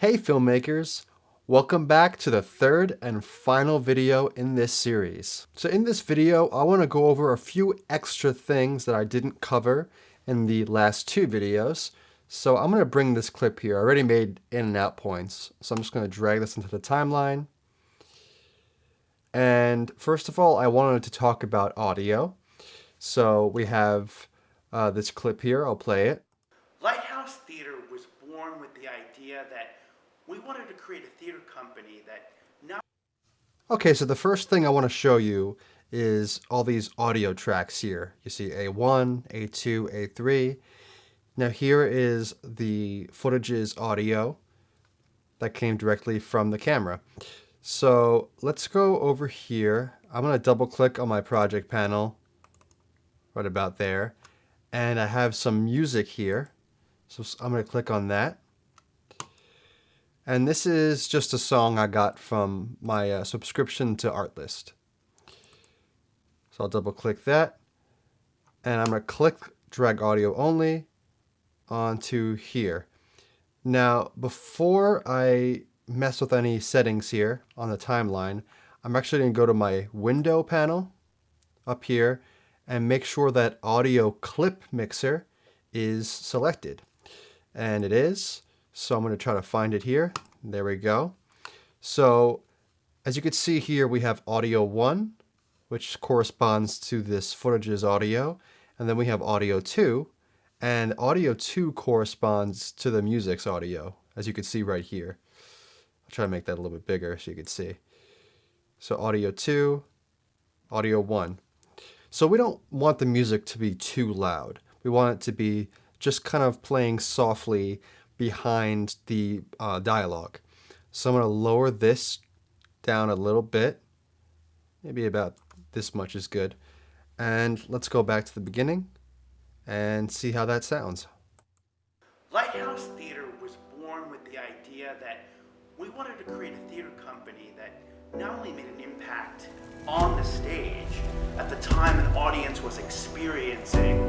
Hey filmmakers, welcome back to the third and final video in this series. So in this video, I want to go over a few extra things that I didn't cover in the last two videos. So I'm going to bring this clip here. I already made in and out points. So I'm just going to drag this into the timeline. And first of all, I wanted to talk about audio. So we have this clip here. I'll play it. Lighthouse Theater was born with the idea that we wanted to create a theater company that not... Okay, so the first thing I want to show you is all these audio tracks here. You see A1, A2, A3. Now here is the footage's audio that came directly from the camera. So let's go over here. I'm going to double click on my project panel right about there. And I have some music here. So I'm going to click on that. And this is just a song I got from my subscription to Artlist. So I'll double click that. And I'm going to click drag audio only onto here. Now, before I mess with any settings here on the timeline, I'm actually going to go to my window panel up here and make sure that audio clip mixer is selected. And it is. So I'm going to try to find it here. There we go. So as you can see here, we have audio 1, which corresponds to this footage's audio. And then we have audio 2. And audio 2 corresponds to the music's audio, as you can see right here. I'll try to make that a little bit bigger so you can see. So audio 2, audio 1. So we don't want the music to be too loud. We want it to be just kind of playing softly behind the dialogue. So I'm going to lower this down a little bit. Maybe about this much is good. And let's go back to the beginning and see how that sounds. Lighthouse Theater was born with the idea that we wanted to create a theater company that not only made an impact on the stage at the time an audience was experiencing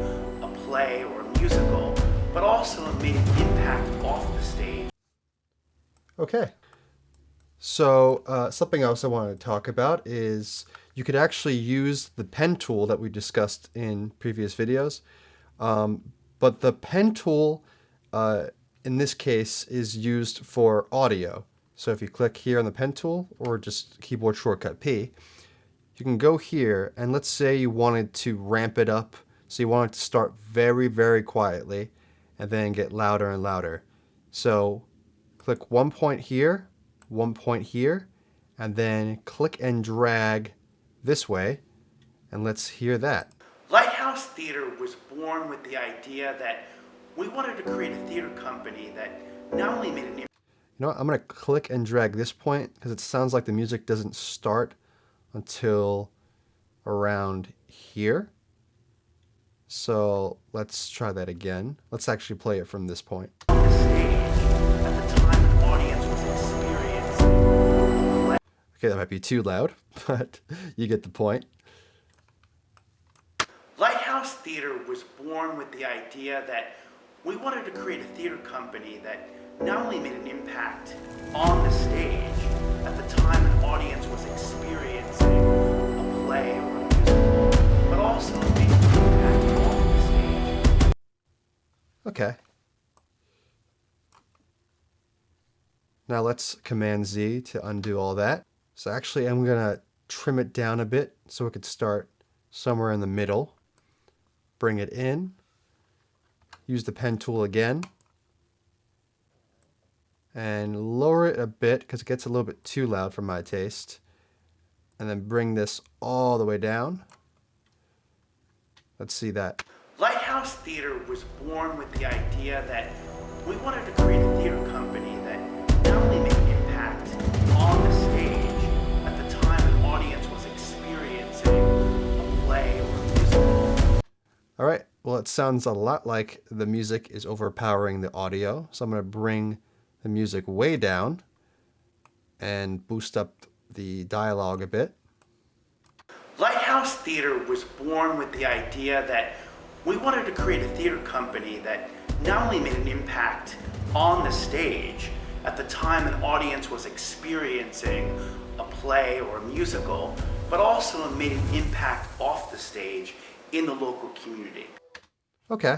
a play or a musical, but also made an impact off the stage. Okay. So something else I wanted to talk about is you could actually use the pen tool that we discussed in previous videos. But the pen tool in this case is used for audio. So if you click here on the pen tool or just keyboard shortcut P, you can go here and let's say you wanted to ramp it up. So you want it to start very, very quietly and then get louder and louder. So click 1 point here, 1 point here, and then click and drag this way, and let's hear that. Lighthouse Theater was born with the idea that we wanted to create a theater company that not only made an impact. You know what, I'm going to click and drag this point because it sounds like the music doesn't start until around here. So let's try that again. Let's actually play it from this point. On the stage at the time an audience was experiencing. Okay, that might be too loud, but you get the point. Lighthouse Theater was born with the idea that we wanted to create a theater company that not only made an impact on the stage at the time an audience was experiencing a play or a musical, but also made an impact off the stage. Okay. Now let's Command Z to undo all that. So actually I'm going to trim it down a bit so it could start somewhere in the middle. Bring it in. Use the pen tool again. And lower it a bit because it gets a little bit too loud for my taste. And then bring this all the way down. Let's see that. Lighthouse Theater was born with the idea that we wanted to create a theater company that not only made an impact on the stage at the time an audience was experiencing a play or a musical. All right, well, it sounds a lot like the music is overpowering the audio. So I'm going to bring the music way down and boost up the dialogue a bit. Lighthouse Theater was born with the idea that we wanted to create a theater company that not only made an impact on the stage at the time an audience was experiencing a play or a musical, but also made an impact off the stage in the local community. Okay,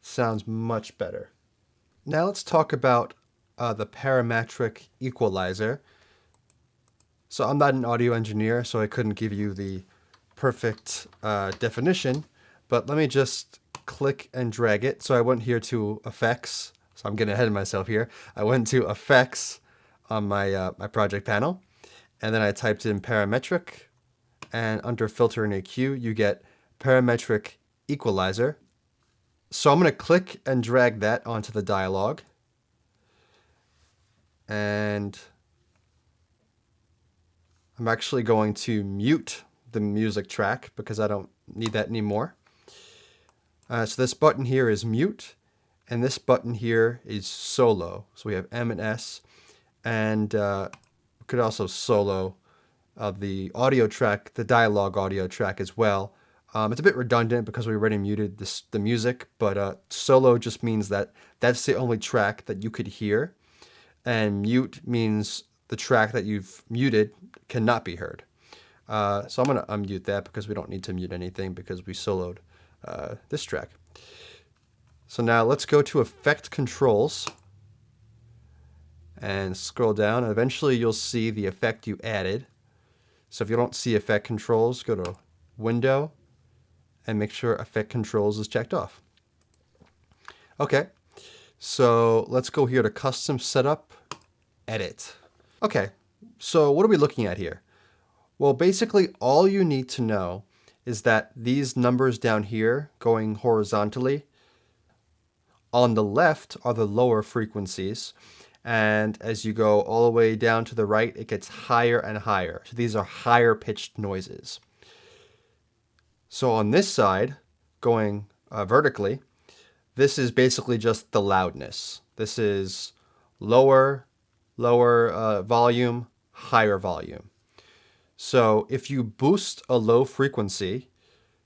sounds much better. Now let's talk about the Parametric Equalizer. So I'm not an audio engineer, so I couldn't give you the perfect definition, but let me just click and drag it. So I went here to Effects. So I'm getting ahead of myself here. I went to Effects on my project panel, and then I typed in Parametric, and under Filter and EQ, you get Parametric Equalizer. So I'm going to click and drag that onto the dialog, and I'm actually going to mute the music track because I don't need that anymore. So this button here is mute, and this button here is solo. So we have M and S, and we could also solo the audio track, the dialogue audio track as well. It's a bit redundant because we already muted the music, but solo just means that that's the only track that you could hear, and mute means the track that you've muted cannot be heard. So I'm going to unmute that because we don't need to mute anything because we soloed this track. So now let's go to Effect Controls and scroll down. And eventually you'll see the effect you added. So if you don't see Effect Controls, go to Window and make sure Effect Controls is checked off. Okay, so let's go here to Custom Setup, Edit. Okay, so what are we looking at here? Well, basically all you need to know is that these numbers down here going horizontally, on the left are the lower frequencies, and as you go all the way down to the right, it gets higher and higher. So these are higher pitched noises. So on this side, going vertically, this is basically just the loudness. This is lower volume, higher volume. So if you boost a low frequency,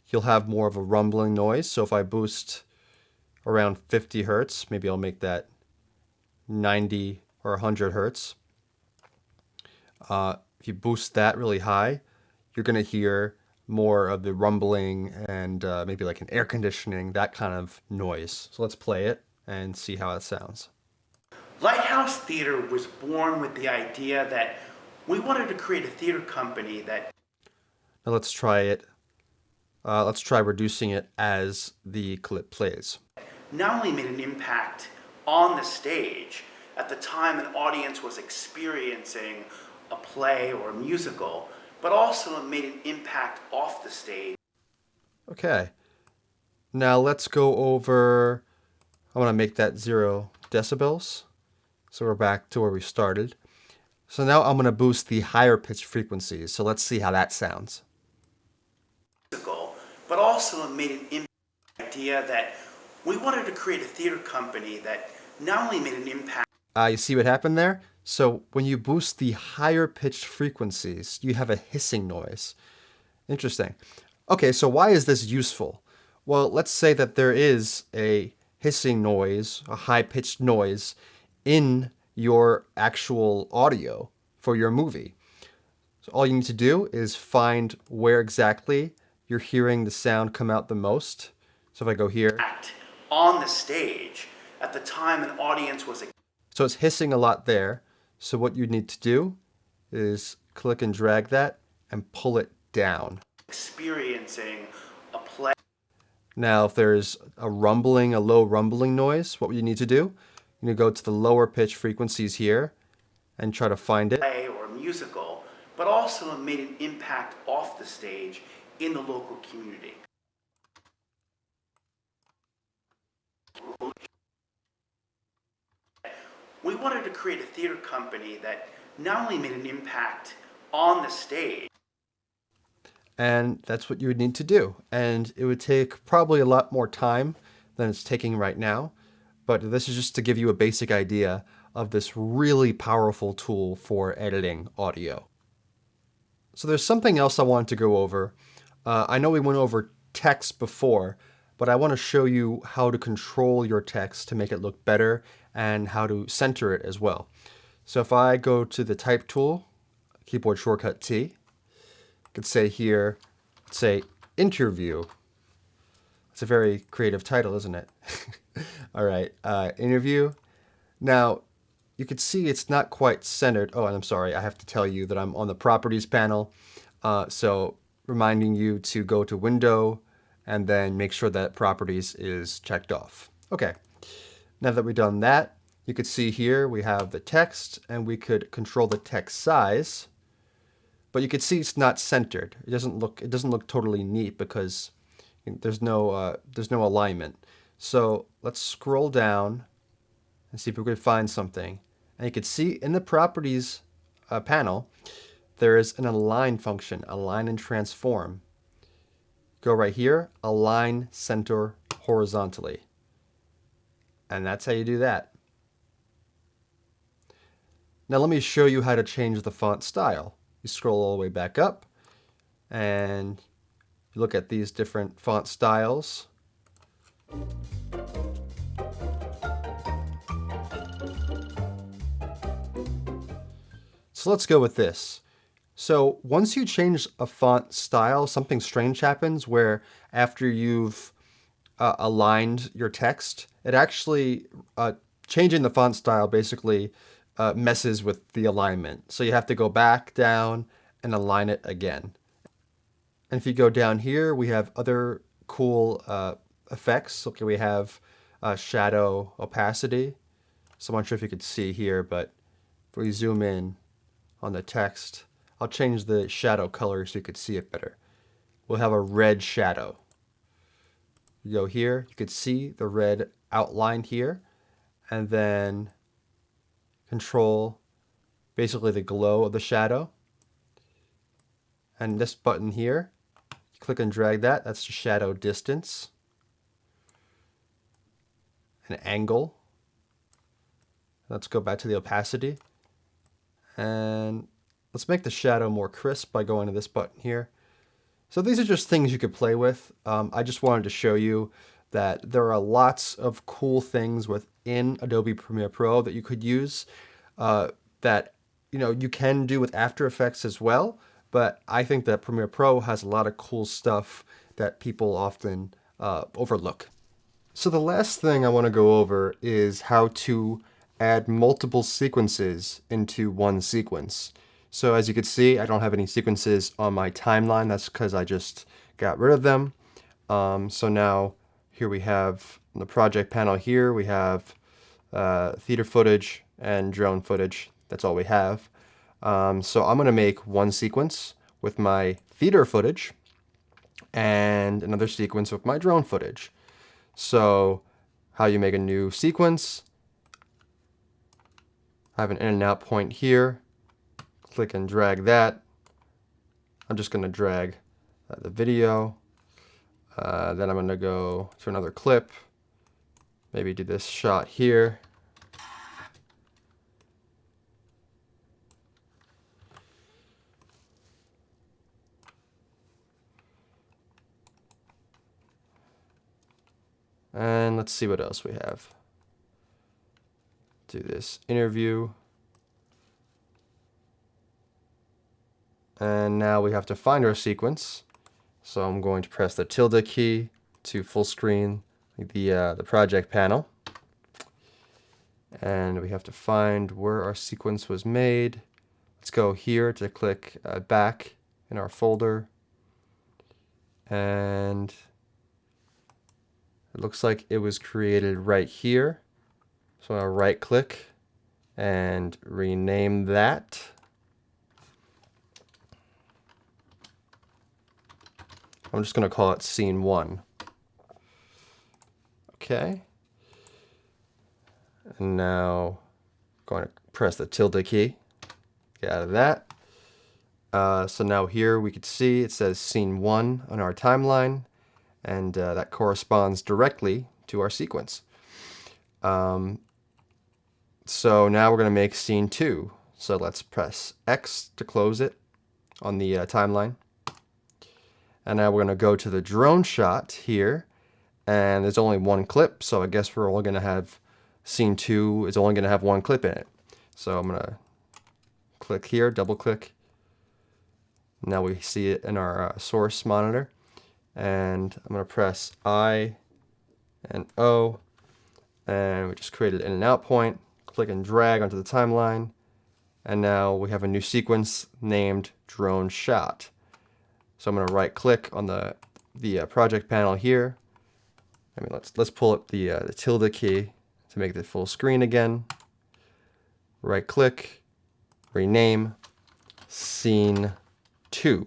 you'll have more of a rumbling noise. So if I boost around 50 hertz, maybe I'll make that 90 or 100 hertz. If you boost that really high, you're going to hear more of the rumbling and maybe like an air conditioning, that kind of noise. So let's play it and see how it sounds. Lighthouse Theater was born with the idea that we wanted to create a theater company that... Now let's try it. Let's try reducing it as the clip plays. Not only made an impact on the stage at the time an audience was experiencing a play or a musical, but also made an impact off the stage. Okay. Now let's go over, I want to make that 0 decibels. So we're back to where we started. So now I'm going to boost the higher pitch frequencies. So let's see how that sounds. But also made an impact idea that we wanted to create a theater company that not only made an impact. You see what happened there? So when you boost the higher pitched frequencies, you have a hissing noise. Interesting. Okay, so why is this useful? Well, let's say that there is a hissing noise, a high-pitched noise in your actual audio for your movie. So all you need to do is find where exactly you're hearing the sound come out the most. So if I go here. On the stage at the time an audience was... So it's hissing a lot there. So what you need to do is click and drag that and pull it down. Experiencing a play. Now, if there's a rumbling, a low rumbling noise, what you need to do, you need to go to the lower pitch frequencies here and try to find it. Play or musical, but also made an impact off the stage in the local community. We wanted to create a theater company that not only made an impact on the stage. And that's what you would need to do. And it would take probably a lot more time than it's taking right now. But this is just to give you a basic idea of this really powerful tool for editing audio. So there's something else I wanted to go over. I know we went over text before, but I want to show you how to control your text to make it look better and how to center it as well. So if I go to the type tool, keyboard shortcut T, I could say here, say interview. It's a very creative title, isn't it? All right, interview. Now, you can see it's not quite centered. Oh, and I'm sorry, I have to tell you that I'm on the properties panel. So reminding you to go to window and then make sure that properties is checked off. Okay, now that we've done that, you could see here we have the text and we could control the text size, but you can see it's not centered. It doesn't look totally neat because there's no alignment. So let's scroll down and see if we can find something. And you can see in the properties panel, there is an align function, align and transform. Go right here, align center horizontally. And that's how you do that. Now let me show you how to change the font style. You scroll all the way back up and you look at these different font styles. So let's go with this. So once you change a font style, something strange happens where after you've aligned your text, it actually, changing the font style basically messes with the alignment. So you have to go back down and align it again. And if you go down here, we have other cool effects. Okay, we have shadow opacity. So I'm not sure if you could see here, but if we zoom in on the text, I'll change the shadow color so you could see it better. We'll have a red shadow. You go here, you could see the red outlined here, and then control basically the glow of the shadow. And this button here, click and drag that, that's the shadow distance. An angle. Let's go back to the opacity. And let's make the shadow more crisp by going to this button here. So these are just things you could play with. I just wanted to show you that there are lots of cool things within Adobe Premiere Pro that you could use that you can do with After Effects as well. But I think that Premiere Pro has a lot of cool stuff that people often overlook. So the last thing I want to go over is how to add multiple sequences into one sequence. So as you can see, I don't have any sequences on my timeline. That's because I just got rid of them. So now here we have on the project panel here, we have theater footage and drone footage. That's all we have. So I'm going to make one sequence with my theater footage and another sequence with my drone footage. So how you make a new sequence, I have an in and out point here. Click and drag that. I'm just going to drag the video. Then I'm going to go to another clip. Maybe do this shot here. And let's see what else we have. Do this interview. And now we have to find our sequence. So I'm going to press the tilde key to full screen the project panel. And we have to find where our sequence was made. Let's go here to click back in our folder. And it looks like it was created right here. So I'll right click and rename that. I'm just going to call it scene 1. Okay. And now I'm going to press the tilde key. Get out of that. So now here we can see it says scene 1 on our timeline, and that corresponds directly to our sequence. So now we're going to make scene 2. So let's press X to close it on the timeline. And now we're going to go to the drone shot here. And there's only one clip, so I guess we're only going to have scene 2 is only going to have one clip in it. So I'm going to click here, double click. Now we see it in our source monitor. And I'm going to press I and O. And we just created an in and out point. Click and drag onto the timeline. And now we have a new sequence named drone shot. So I'm going to right click on the project panel here. Let's pull up the tilde key to make it full screen again. Right click, rename, scene 2.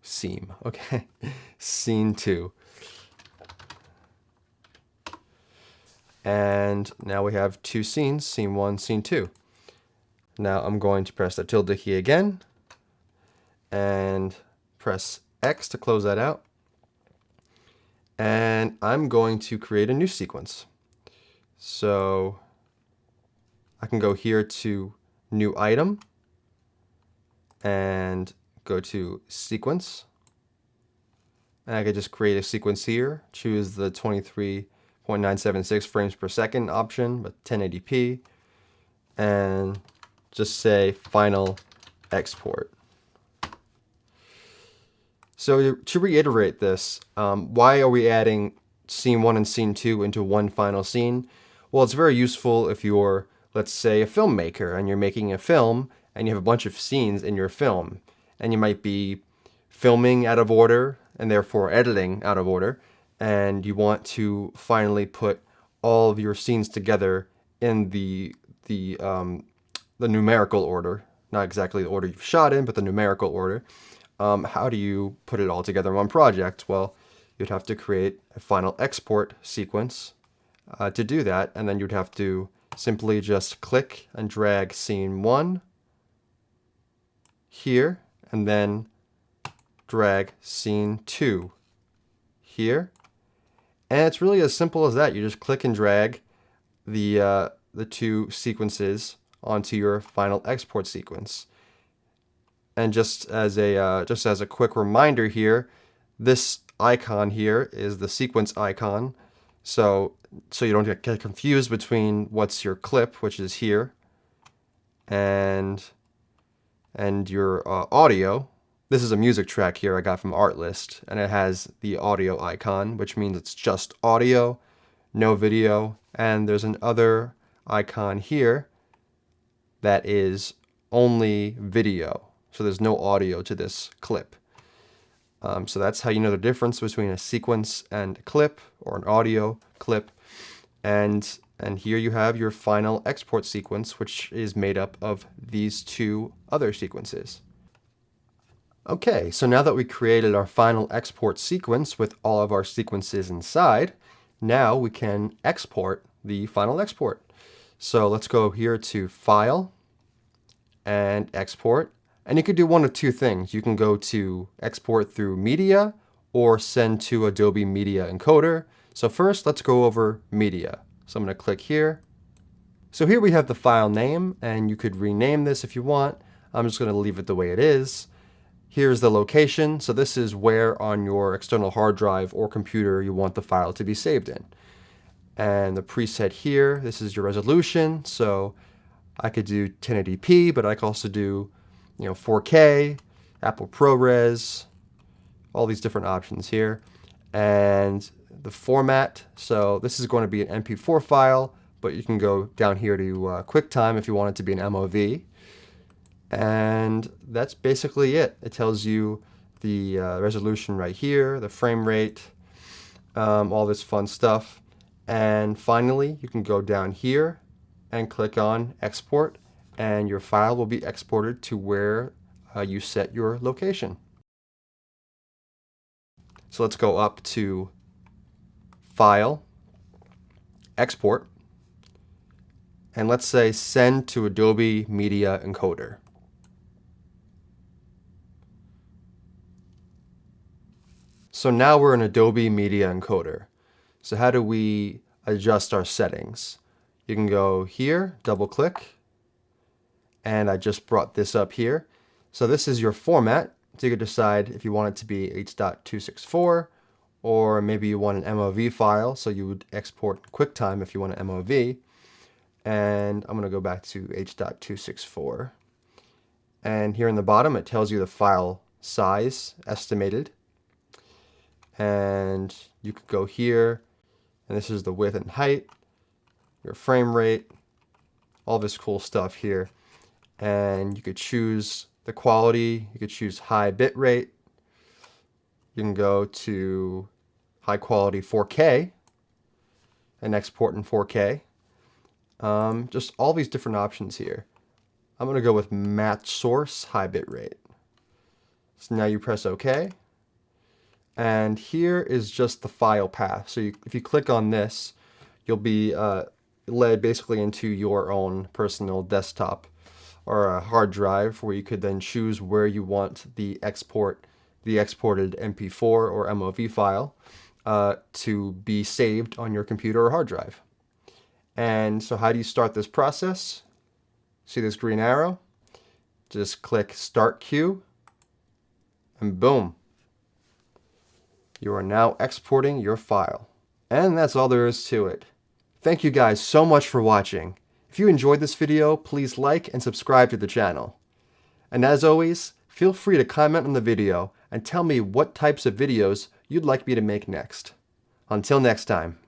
Seam, okay. Scene 2. And now we have 2 scenes, scene 1, scene 2. Now I'm going to press the tilde key again and press X to close that out. And I'm going to create a new sequence. So I can go here to new item and go to sequence. And I could just create a sequence here, choose the 23.976 frames per second option with 1080p, and just say final export. So to reiterate this, why are we adding scene 1 and scene 2 into one final scene? Well, it's very useful if you're, let's say, a filmmaker and you're making a film and you have a bunch of scenes in your film, and you might be filming out of order and therefore editing out of order, and you want to finally put all of your scenes together in the numerical order, not exactly the order you've shot in, but the numerical order. How do you put it all together in one project? Well, you'd have to create a final export sequence to do that, and then you'd have to simply just click and drag scene 1 here, and then drag scene 2 here. And it's really as simple as that. You just click and drag the 2 sequences onto your final export sequence. And just as a quick reminder here, this icon here is the sequence icon. So you don't get confused between what's your clip, which is here, and your audio. This is a music track here I got from Artlist, and it has the audio icon, which means it's just audio, no video. And there's another icon here that is only video. So there's no audio to this clip. So that's how you know the difference between a sequence and a clip, or an audio clip. And here you have your final export sequence, which is made up of these 2 other sequences. Okay, so now that we created our final export sequence with all of our sequences inside, now we can export the final export. So let's go here to File and Export. And you could do one of 2 things. You can go to export through Media or send to Adobe Media Encoder. So first, let's go over Media. So I'm going to click here. So here we have the file name, and you could rename this if you want. I'm just going to leave it the way it is. Here's the location. So this is where on your external hard drive or computer you want the file to be saved in. And the preset here, this is your resolution. So I could do 1080p, but I could also do 4K, Apple ProRes, all these different options here. And the format, so this is going to be an MP4 file, but you can go down here to QuickTime if you want it to be an MOV. And that's basically it. It tells you the resolution right here, the frame rate, all this fun stuff. And finally, you can go down here and click on Export, and your file will be exported to where you set your location. So let's go up to File, Export, and let's say Send to Adobe Media Encoder. So now we're in Adobe Media Encoder. So how do we adjust our settings? You can go here, double click, and I just brought this up here. So this is your format. So you can decide if you want it to be H.264 or maybe you want an MOV file, so you would export QuickTime if you want an MOV. And I'm going to go back to H.264. And here in the bottom, it tells you the file size estimated. And you could go here, and this is the width and height, your frame rate, all this cool stuff here. And you could choose the quality. You could choose high bit rate. You can go to high quality 4K and export in 4K. Just all these different options here. I'm going to go with match source high bit rate. So now you press OK. And here is just the file path. So if you click on this, you'll be led basically into your own personal desktop or a hard drive, where you could then choose where you want the exported MP4 or MOV file to be saved on your computer or hard drive. And so how do you start this process? See this green arrow? Just click Start Queue, and boom. You are now exporting your file. And that's all there is to it. Thank you guys so much for watching. If you enjoyed this video, please like and subscribe to the channel. And as always, feel free to comment on the video and tell me what types of videos you'd like me to make next. Until next time.